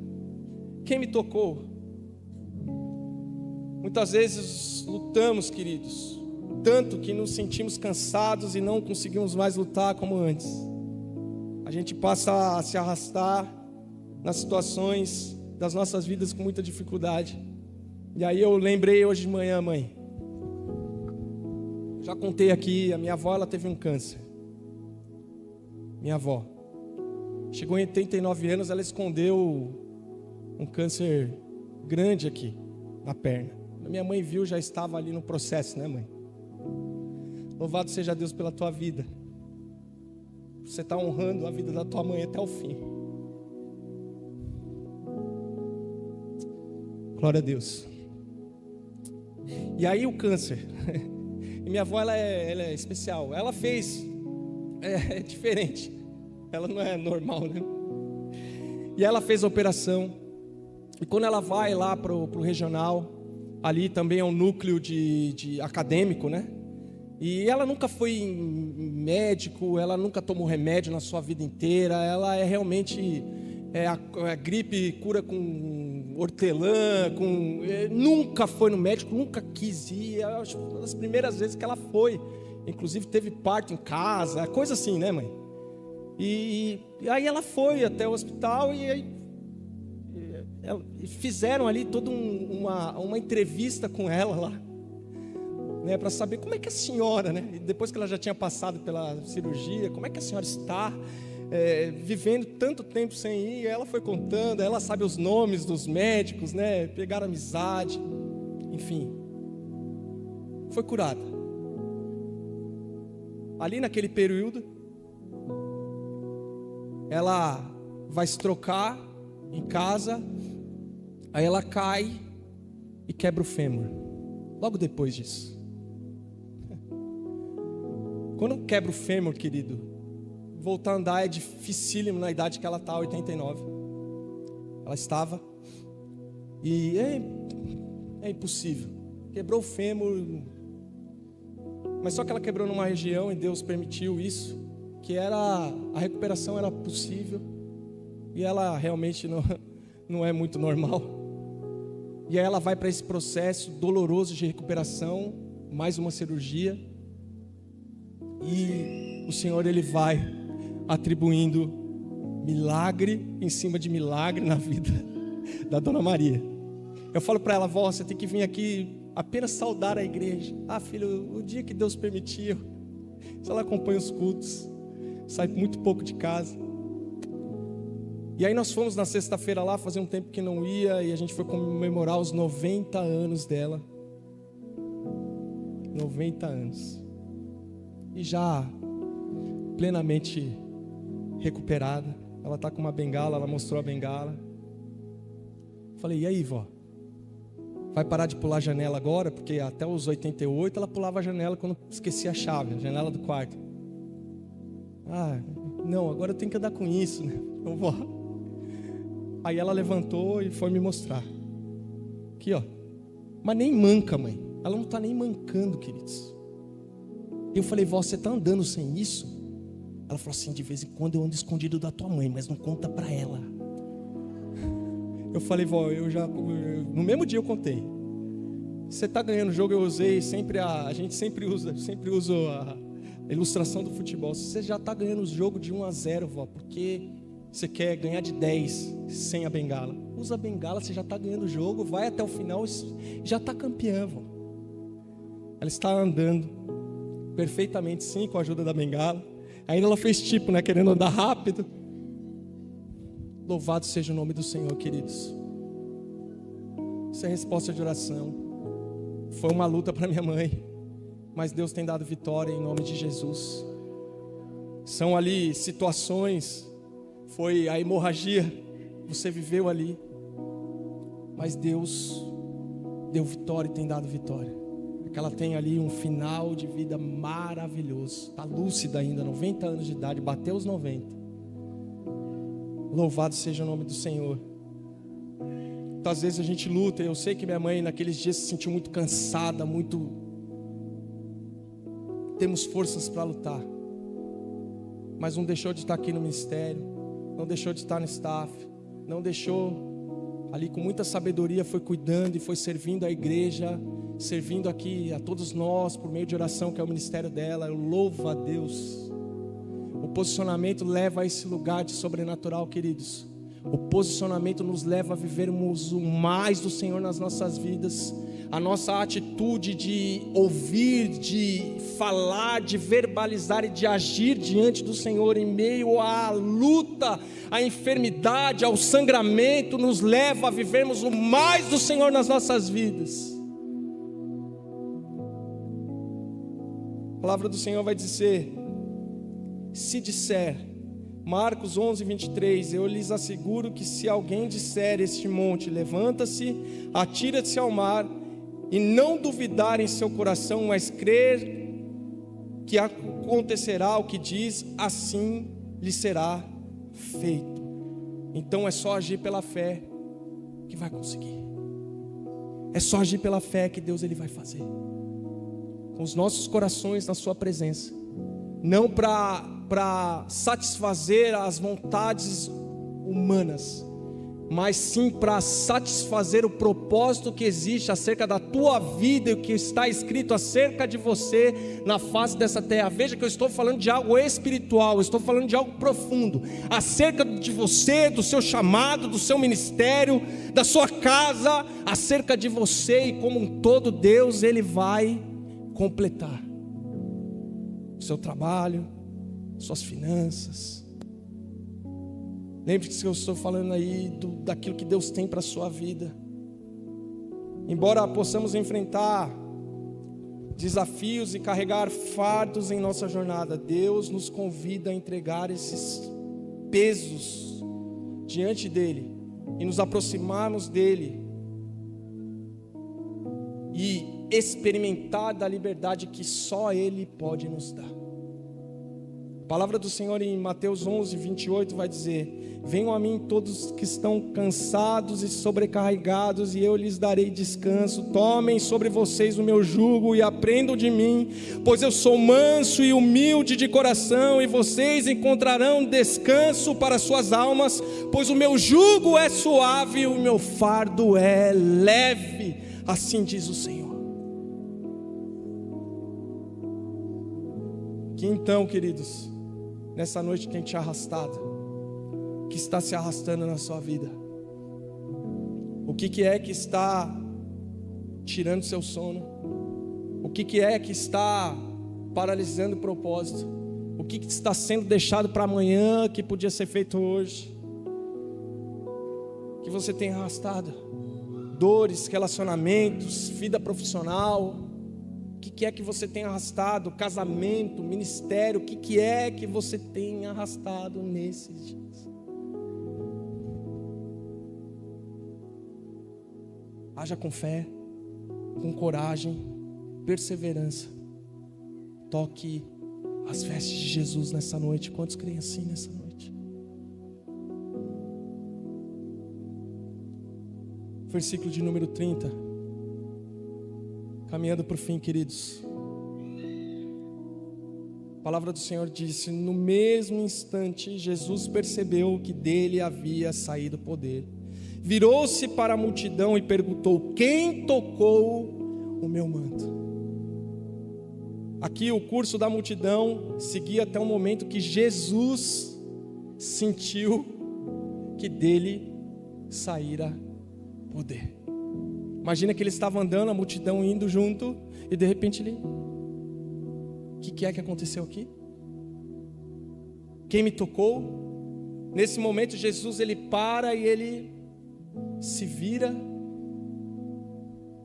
Quem me tocou? Muitas vezes lutamos, queridos, tanto que nos sentimos cansados e não conseguimos mais lutar como antes. A gente passa a se arrastar nas situações das nossas vidas com muita dificuldade. E aí eu lembrei hoje de manhã, mãe, já contei aqui, a minha avó, ela teve um câncer. Minha avó chegou em 89 anos, ela escondeu um câncer grande aqui na perna. Minha mãe viu, já estava ali no processo, né, mãe? Louvado seja Deus pela tua vida. Você está honrando a vida da tua mãe até o fim. Glória a Deus. E aí o câncer. E minha avó, ela é especial. Ela fez, é diferente. Ela não é normal, né? E ela fez a operação. E quando ela vai lá pro regional, ali também é um núcleo de acadêmico, né? E ela nunca foi médico, ela nunca tomou remédio na sua vida inteira. Ela é realmente a gripe cura com hortelã, nunca foi no médico, nunca quis ir. Acho que uma das primeiras vezes que ela foi, inclusive teve parto em casa, coisa assim, né, mãe? E aí ela foi até o hospital e aí fizeram ali toda uma entrevista com ela lá, né, para saber como é que a senhora, né, depois que ela já tinha passado pela cirurgia, como é que a senhora está vivendo tanto tempo sem ir. Ela foi contando, ela sabe os nomes dos médicos, né, pegaram amizade, enfim, foi curada. Ali naquele período, ela vai se trocar em casa. Aí ela cai e quebra o fêmur. logo depois disso. Quando quebra o fêmur, querido, voltar a andar é dificílimo na idade que ela está, 89. Ela estava. E é impossível. Quebrou o fêmur. Mas só que ela quebrou numa região e Deus permitiu isso, que a recuperação era possível. E ela realmente não é muito normal. E aí ela vai para esse processo doloroso de recuperação, mais uma cirurgia. E o Senhor, Ele vai atribuindo milagre em cima de milagre na vida da Dona Maria. Eu falo para ela: vó, você tem que vir aqui apenas saudar a igreja. Ah, filho, o dia que Deus permitiu. Se ela acompanha os cultos, sai muito pouco de casa. E aí nós fomos na sexta-feira lá, fazia um tempo que não ia, e a gente foi comemorar os 90 anos dela. 90 anos. E já plenamente recuperada. Ela está com uma bengala, ela mostrou a bengala. Falei: e aí, vó? Vai parar de pular a janela agora? Porque até os 88 ela pulava a janela quando esquecia a chave, a janela do quarto. Ah, não, agora eu tenho que andar com isso, né? Então, vó. Aí ela levantou e foi me mostrar. Aqui, ó. Mas nem manca, mãe. Ela não está nem mancando, queridos. Eu falei: vó, você está andando sem isso? Ela falou assim: de vez em quando eu ando escondido da tua mãe, mas não conta para ela. Eu falei: vó, no mesmo dia eu contei. Você está ganhando o jogo, eu usei sempre a gente sempre usa a ilustração do futebol. Você já está ganhando o jogo de 1-0, vó, porque você quer ganhar de 10 sem a bengala. Usa a bengala, você já está ganhando o jogo, vai até o final e já está campeã, vó. Ela está andando perfeitamente, sim, com a ajuda da bengala. Ainda ela fez tipo, né, querendo andar rápido. Louvado seja o nome do Senhor, queridos. Isso é resposta de oração. Foi uma luta para minha mãe, mas Deus tem dado vitória em nome de Jesus. São ali situações, foi a hemorragia, você viveu ali, mas Deus deu vitória e tem dado vitória. Porque ela tem ali um final de vida maravilhoso. Está lúcida ainda, 90 anos de idade, bateu os 90. Louvado seja o nome do Senhor. Então, às vezes a gente luta. Eu sei que minha mãe naqueles dias se sentiu muito cansada, temos forças para lutar. Mas não deixou de estar aqui no ministério, não deixou de estar no staff, não deixou, ali com muita sabedoria foi cuidando e foi servindo a igreja, servindo aqui a todos nós por meio de oração, que é o ministério dela. Eu louvo a Deus. O posicionamento leva a esse lugar de sobrenatural, queridos. O posicionamento nos leva a vivermos o mais do Senhor nas nossas vidas. A nossa atitude de ouvir, de falar, de verbalizar e de agir diante do Senhor em meio à luta, à enfermidade, ao sangramento, nos leva a vivermos o mais do Senhor nas nossas vidas. A palavra do Senhor vai dizer: se disser, Marcos 11:23, eu lhes asseguro que se alguém disser este monte, levanta-se, atira-se ao mar, e não duvidar em seu coração, mas crer que acontecerá o que diz, assim lhe será feito. Então é só agir pela fé que vai conseguir. É só agir pela fé que Deus ele vai fazer. Com os nossos corações na sua presença, não para satisfazer as vontades humanas, mas sim para satisfazer o propósito que existe acerca da tua vida e o que está escrito acerca de você na face dessa terra. Veja que eu estou falando de algo espiritual, eu estou falando de algo profundo, acerca de você, do seu chamado, do seu ministério, da sua casa, acerca de você, e como um todo Deus ele vai completar o seu trabalho, suas finanças. Lembre-se que eu estou falando aí daquilo que Deus tem para a sua vida. Embora possamos enfrentar desafios e carregar fardos em nossa jornada, Deus nos convida a entregar esses pesos diante dEle e nos aproximarmos dEle e experimentar da liberdade que só Ele pode nos dar. A palavra do Senhor em Mateus 11, 28 vai dizer: venham a mim todos que estão cansados e sobrecarregados, e eu lhes darei descanso. Tomem sobre vocês o meu jugo e aprendam de mim, pois eu sou manso e humilde de coração, e vocês encontrarão descanso para suas almas, pois o meu jugo é suave e o meu fardo é leve. Assim diz o Senhor. Que então, queridos, nessa noite tem te arrastado, que está se arrastando na sua vida? O que é que está tirando seu sono? O que é que está paralisando o propósito? O que está sendo deixado para amanhã que podia ser feito hoje? Que você tem arrastado? Dores, relacionamentos, vida profissional. O que é que você tem arrastado? Casamento, ministério, o que é que você tem arrastado nesses dias? Haja com fé, com coragem, perseverança. Toque as vestes de Jesus nessa noite. Quantos creem assim nessa noite? Versículo de número 30. Caminhando para o fim, queridos. A palavra do Senhor disse: no mesmo instante, Jesus percebeu que dele havia saído poder. Virou-se para a multidão e perguntou: quem tocou o meu manto? Aqui o curso da multidão seguia até o momento que Jesus sentiu que dele saíra poder. Imagina que ele estava andando, a multidão indo junto, e de repente ele: o que é que aconteceu aqui? Quem me tocou? Nesse momento Jesus ele para e ele se vira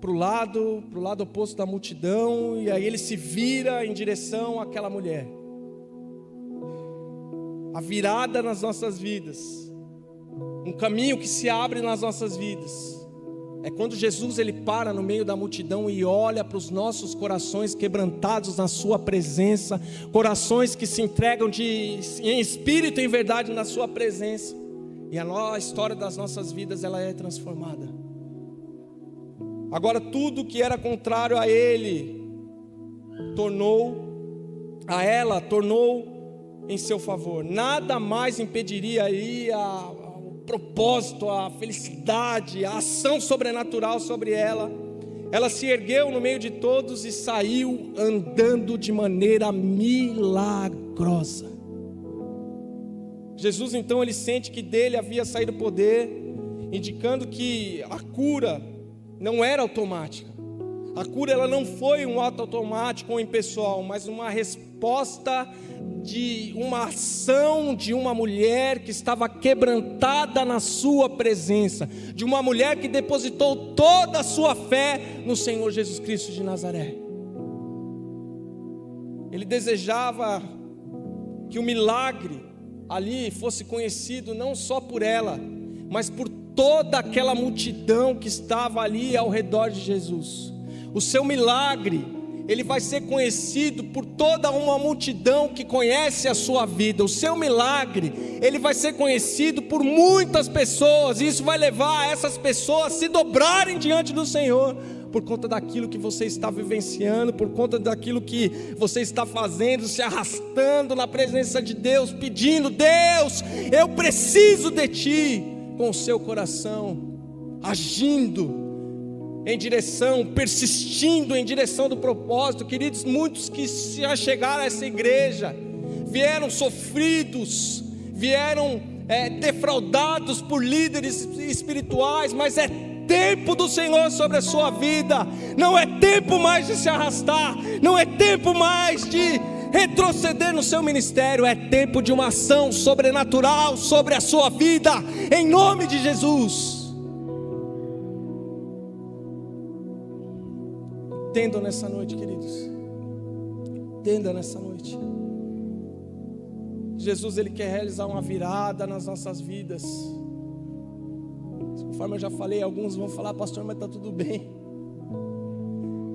para o lado oposto da multidão, e aí ele se vira em direção àquela mulher. A virada nas nossas vidas, um caminho que se abre nas nossas vidas, é quando Jesus ele para no meio da multidão e olha para os nossos corações quebrantados na sua presença, corações que se entregam em espírito e em verdade na sua presença, e a história das nossas vidas ela é transformada. Agora tudo que era contrário a ele tornou em seu favor. Nada mais impediria aí o propósito, a felicidade, a ação sobrenatural sobre ela. Ela se ergueu no meio de todos e saiu andando de maneira milagrosa. Jesus então ele sente que dele havia saído poder, indicando que a cura não era automática. A cura ela não foi um ato automático ou impessoal, mas uma resposta de uma ação de uma mulher que estava quebrantada na sua presença, de uma mulher que depositou toda a sua fé no Senhor Jesus Cristo de Nazaré. Ele desejava que o milagre ali fosse conhecido não só por ela, mas por toda aquela multidão que estava ali ao redor de Jesus. O seu milagre, ele vai ser conhecido por toda uma multidão que conhece a sua vida. O seu milagre, ele vai ser conhecido por muitas pessoas, e isso vai levar essas pessoas a se dobrarem diante do Senhor, por conta daquilo que você está vivenciando, por conta daquilo que você está fazendo, se arrastando na presença de Deus, pedindo: Deus, eu preciso de Ti, com o seu coração, agindo em direção, persistindo em direção do propósito. Queridos, muitos que já chegaram a essa igreja, vieram sofridos, vieram defraudados por líderes espirituais, mas é tempo do Senhor sobre a sua vida. Não é tempo mais de se arrastar, não é tempo mais de retroceder no seu ministério, é tempo de uma ação sobrenatural sobre a sua vida, em nome de Jesus. Entendam nessa noite, queridos, entenda nessa noite, Jesus ele quer realizar uma virada nas nossas vidas. Conforme eu já falei, alguns vão falar: pastor, mas está tudo bem.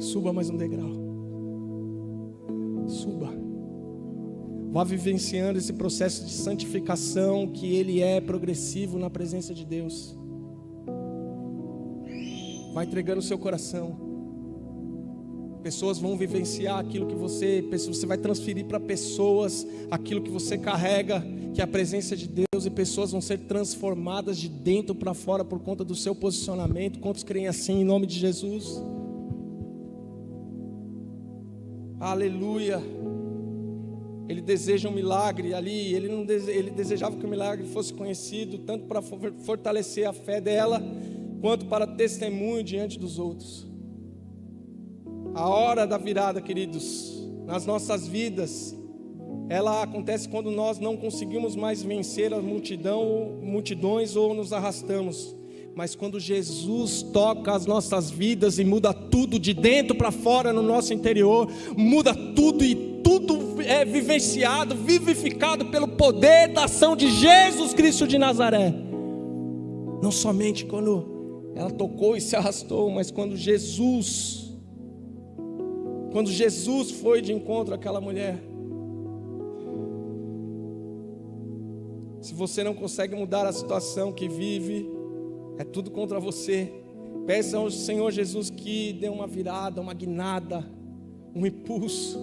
Suba mais um degrau. Suba. Vá vivenciando esse processo de santificação, que ele é progressivo na presença de Deus. Vai entregando o seu coração. Pessoas vão vivenciar aquilo que você vai transferir para pessoas aquilo que você carrega, que é a presença de Deus, e pessoas vão ser transformadas de dentro para fora por conta do seu posicionamento. Quantos creem assim em nome de Jesus? Aleluia. Ele deseja um milagre ali, ele desejava que o milagre fosse conhecido, tanto para fortalecer a fé dela, quanto para testemunho diante dos outros. A hora da virada, queridos, nas nossas vidas, ela acontece quando nós não conseguimos mais vencer a multidões ou nos arrastamos. Mas quando Jesus toca as nossas vidas e muda tudo de dentro para fora no nosso interior, muda tudo, e tudo é vivenciado, vivificado pelo poder da ação de Jesus Cristo de Nazaré. Não somente quando ela tocou e se arrastou, mas quando Jesus foi de encontro àquela mulher. Se você não consegue mudar a situação que vive, é tudo contra você. Peça ao Senhor Jesus que dê uma virada, uma guinada, um impulso.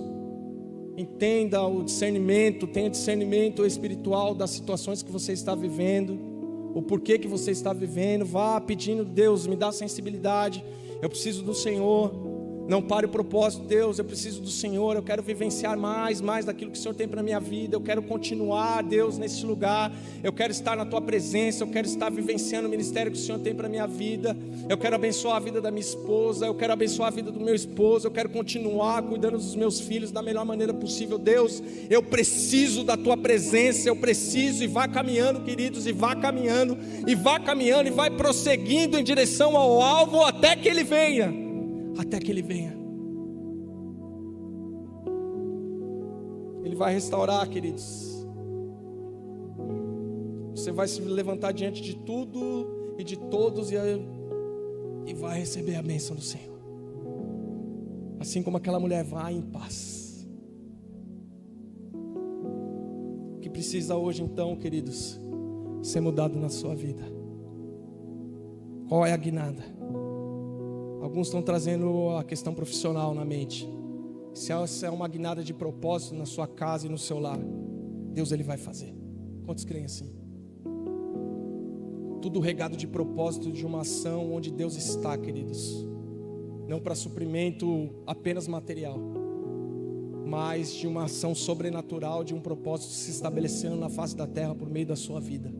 Entenda o discernimento, tenha discernimento espiritual das situações que você está vivendo, o porquê que você está vivendo. Vá pedindo: Deus, me dá sensibilidade, eu preciso do Senhor. Não pare o propósito. Deus, eu preciso do Senhor, eu quero vivenciar mais daquilo que o Senhor tem para a minha vida. Eu quero continuar, Deus, nesse lugar. Eu quero estar na Tua presença, eu quero estar vivenciando o ministério que o Senhor tem para a minha vida. Eu quero abençoar a vida da minha esposa, eu quero abençoar a vida do meu esposo. Eu quero continuar cuidando dos meus filhos da melhor maneira possível. Deus, eu preciso da Tua presença, eu preciso. E vá caminhando, queridos, e vá caminhando, e vai prosseguindo em direção ao alvo até que Ele venha. Até que Ele venha. Ele vai restaurar, queridos. Você vai se levantar diante de tudo e de todos e vai receber a bênção do Senhor. Assim como aquela mulher, vai em paz. O que precisa hoje então, queridos, ser mudado na sua vida? Qual é a guinada? Alguns estão trazendo a questão profissional na mente. Se é uma guinada de propósito na sua casa e no seu lar, Deus Ele vai fazer. Quantos creem assim? Tudo regado de propósito de uma ação onde Deus está, queridos. Não para suprimento apenas material, mas de uma ação sobrenatural, de um propósito se estabelecendo na face da terra por meio da sua vida.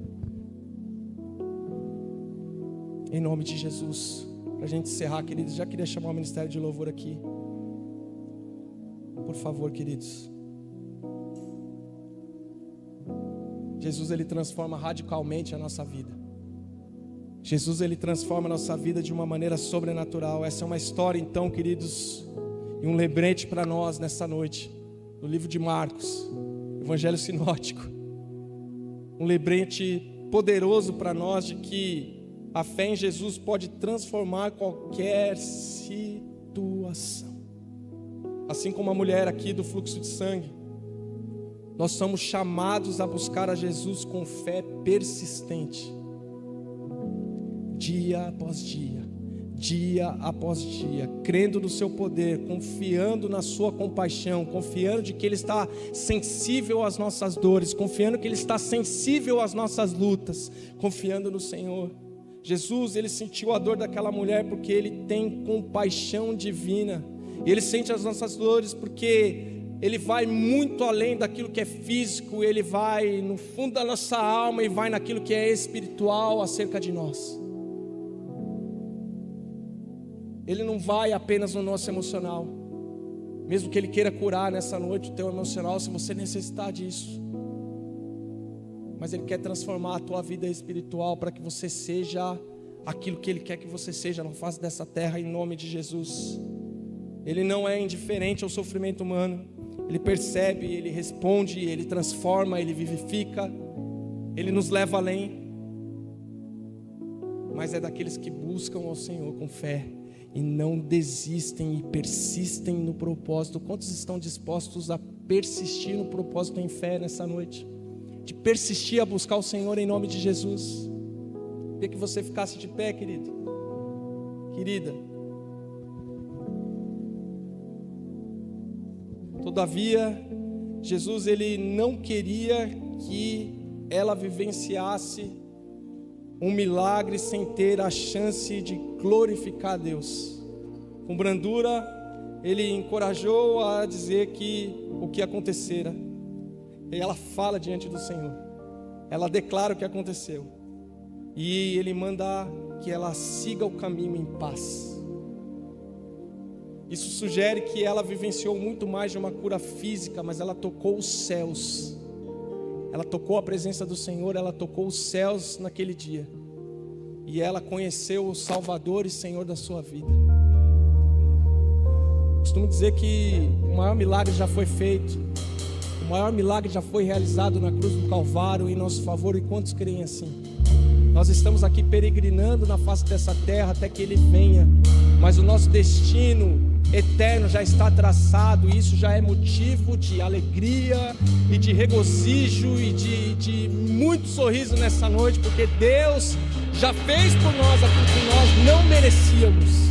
Em nome de Jesus. Para a gente encerrar, queridos, já queria chamar o Ministério de Louvor aqui. Por favor, queridos. Jesus, Ele transforma radicalmente a nossa vida. Jesus, Ele transforma a nossa vida de uma maneira sobrenatural. Essa é uma história, então, queridos, e um lembrete para nós nessa noite, do livro de Marcos, Evangelho Sinótico. Um lembrete poderoso para nós de que a fé em Jesus pode transformar qualquer situação. Assim como a mulher aqui do fluxo de sangue, nós somos chamados a buscar a Jesus com fé persistente, dia após dia, dia após dia, crendo no seu poder, confiando na sua compaixão, confiando de que Ele está sensível às nossas dores, confiando que Ele está sensível às nossas lutas, confiando no Senhor. Jesus, Ele sentiu a dor daquela mulher porque Ele tem compaixão divina. E Ele sente as nossas dores porque Ele vai muito além daquilo que é físico. Ele vai no fundo da nossa alma e vai naquilo que é espiritual acerca de nós. Ele não vai apenas no nosso emocional. Mesmo que Ele queira curar nessa noite o teu emocional, se você necessitar disso. Mas Ele quer transformar a tua vida espiritual para que você seja aquilo que Ele quer que você seja na face dessa terra, em nome de Jesus. Ele não é indiferente ao sofrimento humano. Ele percebe, Ele responde, Ele transforma, Ele vivifica, Ele nos leva além. Mas é daqueles que buscam ao Senhor com fé e não desistem e persistem no propósito. Quantos estão dispostos a persistir no propósito em fé nessa noite? De persistir a buscar o Senhor em nome de Jesus. Queria que você ficasse de pé, querido, querida. Todavia, Jesus, ele não queria que ela vivenciasse um milagre sem ter a chance de glorificar a Deus. Com brandura, ele encorajou a dizer o que acontecera. E ela fala diante do Senhor. Ela declara o que aconteceu. E ele manda que ela siga o caminho em paz. Isso sugere que ela vivenciou muito mais de uma cura física, mas ela tocou os céus. Ela tocou a presença do Senhor, ela tocou os céus naquele dia. E ela conheceu o Salvador e Senhor da sua vida. Costumo dizer que o maior milagre já foi feito. O maior milagre já foi realizado na cruz do Calvário em nosso favor. E quantos creem assim? Nós estamos aqui peregrinando na face dessa terra até que Ele venha. Mas o nosso destino eterno já está traçado, e isso já é motivo de alegria e de regozijo e de muito sorriso nessa noite, porque Deus já fez por nós aquilo que nós não merecíamos.